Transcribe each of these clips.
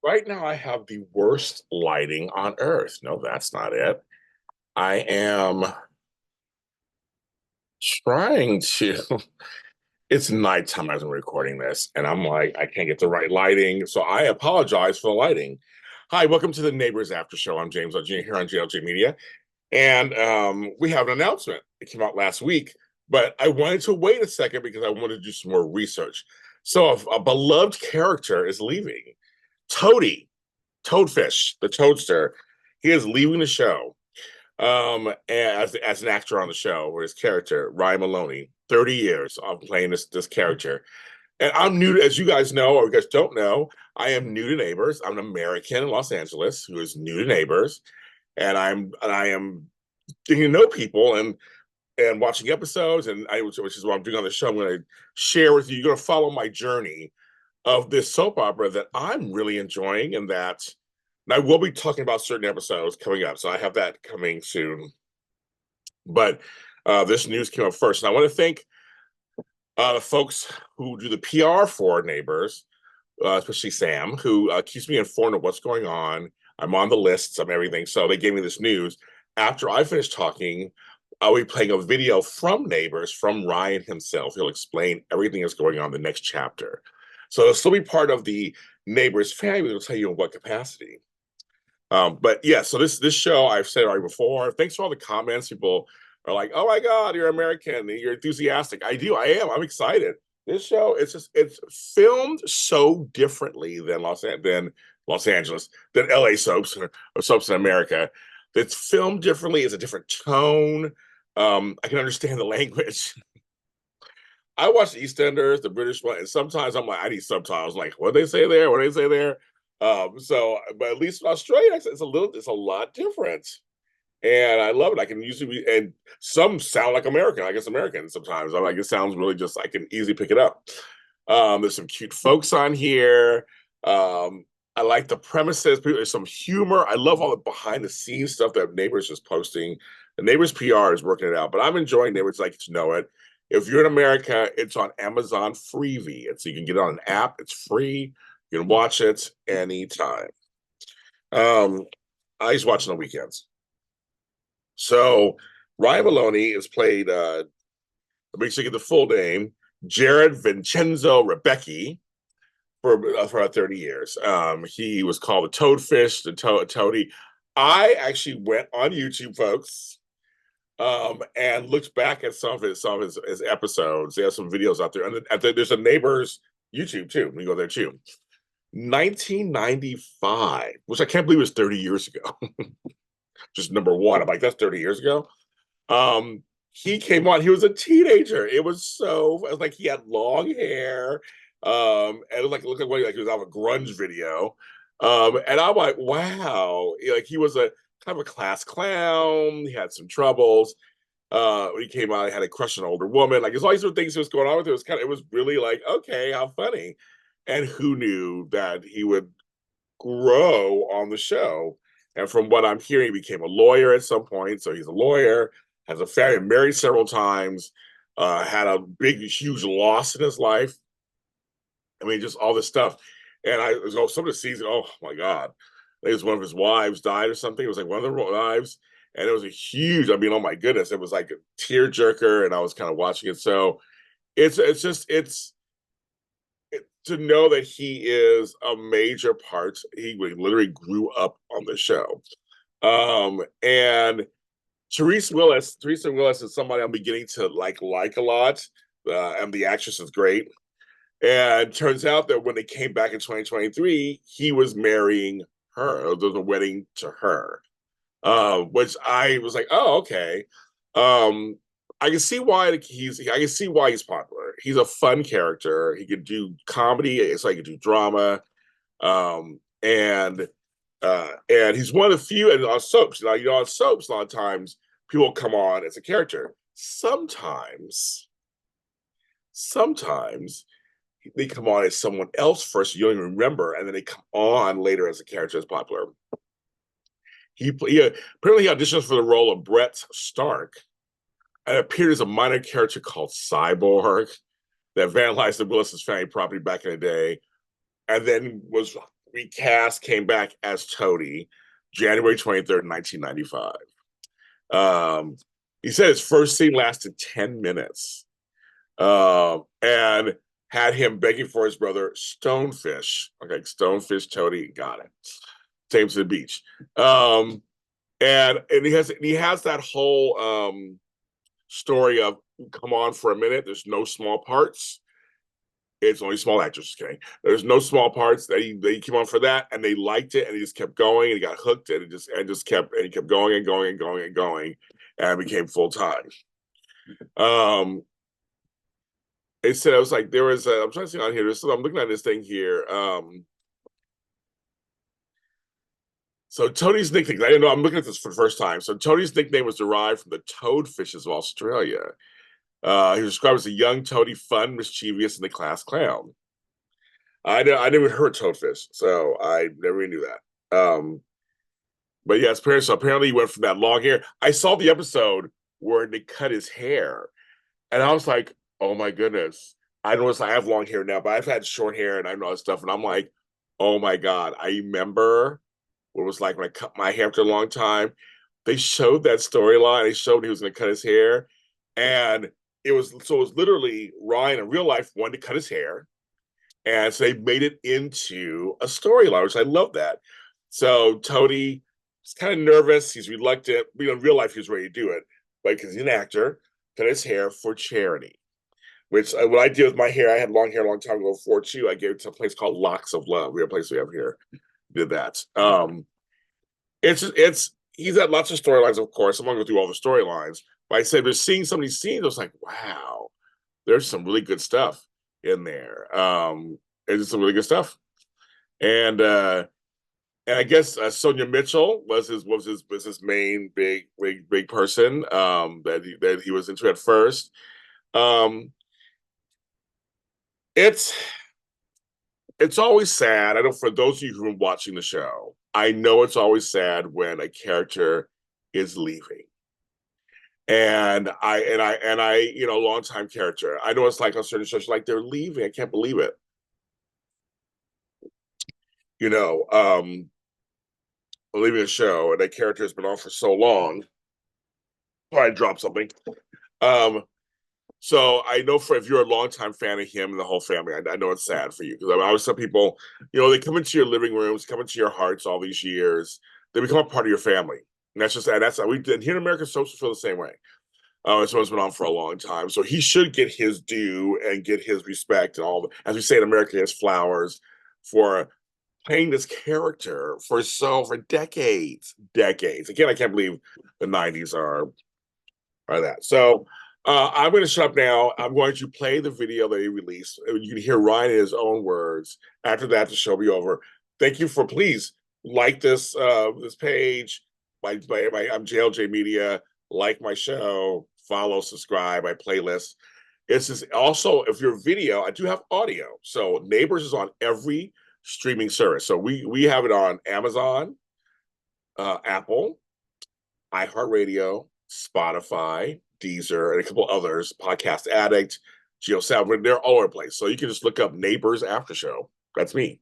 Right now, I have the worst lighting on earth. No, that's not it. I am trying to. It's nighttime as I'm recording this, and I'm like, I can't get the right lighting. So I apologize for the lighting. Hi, welcome to the Neighbors Aftershow. I'm James Lott Jr. here on JLJ Media. And we have an announcement. It came out last week, but I wanted to wait a second because I wanted to do some more research. So a beloved character is leaving. Toadie, Toadfish, the Toadster, he is leaving the show as an actor on the show, or his character, Ryan Moloney, 30 years of playing this character. And I'm new to, as you guys know, or you guys don't know, I am new to Neighbors. I'm an American in Los Angeles who is new to Neighbors. I am getting to know people and watching episodes, which is what I'm doing on the show. I'm going to share with you. You're going to follow my journey of this soap opera that I'm really enjoying, and I will be talking about certain episodes coming up. So I have that coming soon. But this news came up first, and I want to thank the folks who do the PR for Neighbors, especially Sam, who keeps me informed of what's going on. I'm on the lists of everything, so they gave me this news. After I finish talking, I'll be playing a video from Neighbors, from Ryan himself. He'll explain everything that's going on in the next chapter. So it'll still be part of the Neighbors family. It'll tell you in what capacity. But yeah, so this show I've said already before. Thanks for all the comments. People are like, "Oh my God, you're American. You're enthusiastic." I do. I am. I'm excited. This show, it's filmed so differently than Los Angeles, than LA soaps or soaps in America. It's filmed differently. It's a different tone. I can understand the language. I watch the EastEnders, the British one, and sometimes I'm like, I need subtitles. Like, what they say there? What they say there? But at least in Australia, it's a lot different, and I love it. I can usually and some sound like American. I guess American sometimes. I'm like, it sounds really just. I can easily pick it up. There's some cute folks on here. I like the premises. There's some humor. I love all the behind the scenes stuff that Neighbors is posting. The Neighbors PR is working it out, but I'm enjoying Neighbors. Like to know it. If you're in America, it's on Amazon Freevee. So you can get it on an app. It's free. You can watch it anytime. Um, I used to watch on the weekends. So Ryan Moloney is played. Let me check the full name: Jared Vincenzo Rebecchi for 30 years. He was called the Toadfish, the Toadie. I actually went on YouTube, folks, and looked back at some of his episodes. There's some videos out there, and there's a Neighbors YouTube too. We go there too. 1995, which I can't believe was 30 years ago. Just number one. I'm like, that's 30 years ago. He came on, he was a teenager. It was like he had long hair. And it looked like he was out of a grunge video. And I'm like, wow. Like he was a kind of a class clown. He had some troubles. When he came out, he had a crush on an older woman. Like, there's all these sort of things that was going on with it. It was really like, okay, how funny. And who knew that he would grow on the show? And from what I'm hearing, he became a lawyer at some point. So he's a lawyer, has a family, married several times, had a big, huge loss in his life. I mean, just all this stuff. And I was some of the season, oh my God. I think it was one of his wives died or something. It was like one of the wives. And it was a huge, I mean, oh my goodness. It was like a tear jerker. And I was kind of watching it. So it's to know that he is a major part. He literally grew up on the show. And Teresa Willis is somebody I'm beginning to like a lot. And the actress is great. And turns out that when they came back in 2023, he was marrying her. There was a wedding to her, which I was like, oh, okay. Um, I can see why he's popular. He's a fun character. He could do comedy, so he could do drama, and he's one of the few. And on soaps, on soaps, a lot of times people come on as a character. Sometimes they come on as someone else first. You don't even remember, and then they come on later as a character as popular. He apparently he auditioned for the role of Brett Stark and appeared as a minor character called Cyborg that vandalized the Willis's family property back in the day, and then was recast, came back as Toadie, January 23rd, 1995. He said his first scene lasted 10 minutes, and had him begging for his brother Stonefish. Okay, Stonefish, Toadie, got it. Take him to the beach. And he has that whole story of come on for a minute. There's no small parts. It's only small actors. Okay, there's no small parts. They came on for that, and they liked it, and he just kept going, and he got hooked, and he kept going and going and going and going, and became full time. They said, I was like, there was I'm trying to see on here. I'm looking at this thing here. So Toadie's nickname, I didn't know, I'm looking at this for the first time. So Toadie's nickname was derived from the toadfishes of Australia. He was described as a young Toadie, fun, mischievous, and the class clown. I never heard toadfish, so I never even knew that. But yes, apparently he went from that long hair. I saw the episode where they cut his hair, and I was like, oh my goodness. I noticed I have long hair now, but I've had short hair and I know all this stuff, and I'm like, oh my God. I remember what it was like when I cut my hair after a long time. They showed that storyline. They showed he was going to cut his hair, and it was literally Ryan in real life wanted to cut his hair, and so they made it into a storyline, which I love that. So Toadie is kind of nervous. He's reluctant. In real life, he was ready to do it, but because he's an actor, cut his hair for charity. Which what I did with my hair, I had long hair a long time ago before too. I gave it to a place called Locks of Love. We have a place we have here. Did that. He's had lots of storylines, of course. I'm not going to go through all the storylines, but I said, but seeing some of these scenes, I was like, wow, there's some really good stuff in there. It's some really good stuff, and I guess Sonia Mitchell was his main big person that he was into at first. It's always sad. I know for those of you who are watching the show, I know it's always sad when a character is leaving. And I, longtime character. I know it's like on certain shows, like they're leaving. I can't believe it. Leaving a show and that character has been on for so long. I dropped something. So I know if you're a longtime fan of him and the whole family, I know it's sad for you because I always tell people, they come into your living rooms, come into your hearts all these years, they become a part of your family, and that's how we did here in America. Social feel the same way. Someone's been on for a long time, so he should get his due and get his respect and all. As we say in America, his flowers for playing this character for decades. Again, I can't believe the '90s are that. So. I'm going to shut up now. I'm going to play the video that he released. You can hear Ryan in his own words. After that, the show will be over. Thank you for please like this page. I'm JLJ Media. Like my show. Follow, subscribe. My playlist. It's just also if you're video, I do have audio. So Neighbours is on every streaming service. So we have it on Amazon, Apple, iHeartRadio, Spotify, Deezer, and a couple others, Podcast Addict, GeoSound, they're all over the place. So you can just look up Neighbours Aftershow. That's me.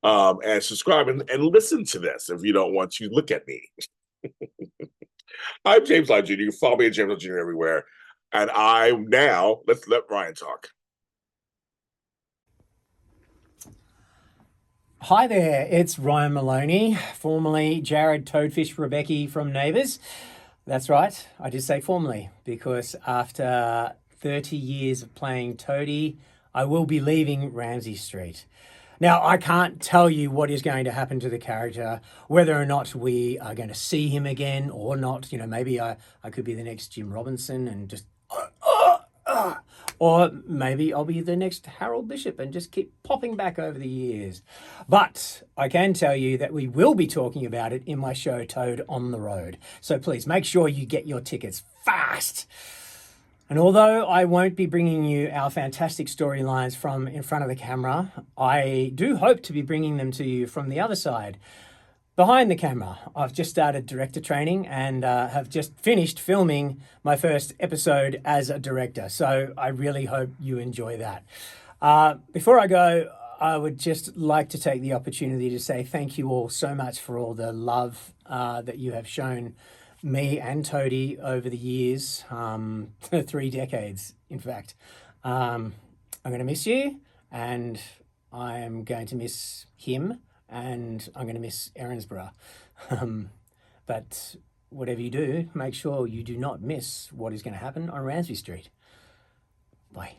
And subscribe and listen to this if you don't want to look at me. I'm James Lott Jr. You can follow me at James Lott Jr. everywhere. And let's let Ryan talk. Hi there, it's Ryan Moloney, formerly Jared Toadfish Rebecca from Neighbours. That's right, I did say formerly, because after 30 years of playing Toadie, I will be leaving Ramsay Street. Now, I can't tell you what is going to happen to the character, whether or not we are going to see him again or not. Maybe I could be the next Jim Robinson and just... Or maybe I'll be the next Harold Bishop and just keep popping back over the years. But I can tell you that we will be talking about it in my show, Toad on the Road. So please make sure you get your tickets fast. And although I won't be bringing you our fantastic storylines from in front of the camera, I do hope to be bringing them to you from the other side. Behind the camera, I've just started director training and have just finished filming my first episode as a director. So I really hope you enjoy that. Before I go, I would just like to take the opportunity to say thank you all so much for all the love that you have shown me and Toadie over the years, 3 decades, in fact. I'm going to miss you, and I'm going to miss him, and I'm going to miss Erinsborough. But whatever you do, make sure you do not miss what is going to happen on Ramsay Street. Bye.